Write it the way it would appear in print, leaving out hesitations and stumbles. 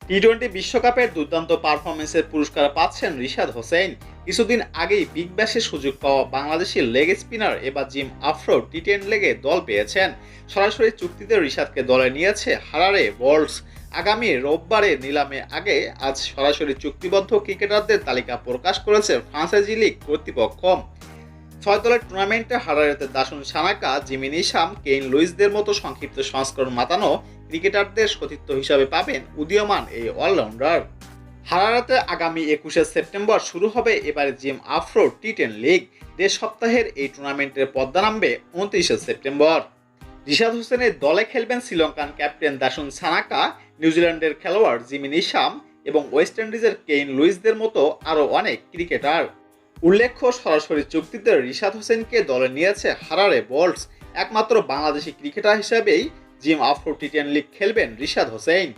টি-20 বিশ্বকাপের দুর্দান্ত পারফরমেন্সের পুরস্কার পাচ্ছেন রিশাদ হোসেইন। কিছুদিন আগেই বিগ ব্যাশে সুযোগ পাওয়া বাংলাদেশি লেগ স্পিনার এবার জিম আফ্রো টি10 লেগে দল পেয়েছেন। সরাসরি চুক্তিতে রিশাদকে দলে নিয়েছে হারারে বোল্টস। আগামী রোববারে নিলামে আগে আজ সরাসরি চুক্তিবদ্ধ ক্রিকেটারদের তালিকা প্রকাশ করেছে ফ্রান্সাইজি লিগ কর্তৃপক্ষ। 6 দলের টুর্নামেন্টে হারারেতে Dasun Shanaka, Jimmy Neesham, Kane লুইসদের মতো সংক্ষিপ্ত সংস্করণ মাতানো ক্রিকেটারদের সতীর্থ হিসাবে পাবেন উদীয়মান এই অলরাউন্ডার। হারারাতে আগামী 21শে সেপ্টেম্বর শুরু হবে এবারে জিম আফ্রো টি10 লিগ। দেড় সপ্তাহের এই টুর্নামেন্টের পর্দা নামবে 29শে সেপ্টেম্বর। রিশাদ হোসেনের দলে খেলবেন শ্রীলঙ্কান ক্যাপ্টেন দাসুন সানাকা, নিউজিল্যান্ডের খেলোয়াড় জিমি নিশাম এবং ওয়েস্ট ইন্ডিজের কেইন লুইসদের মতো আরও অনেক ক্রিকেটার। উল্লেখ্য, সরাসরি চুক্তিতে রিশাদ হোসেনকে দলে নিয়েছে হারারে বোল্টস। একমাত্র বাংলাদেশি ক্রিকেটার হিসেবেই জিম আফ্রো টি10 লিগ খেলবেন রিশাদ হোসেন।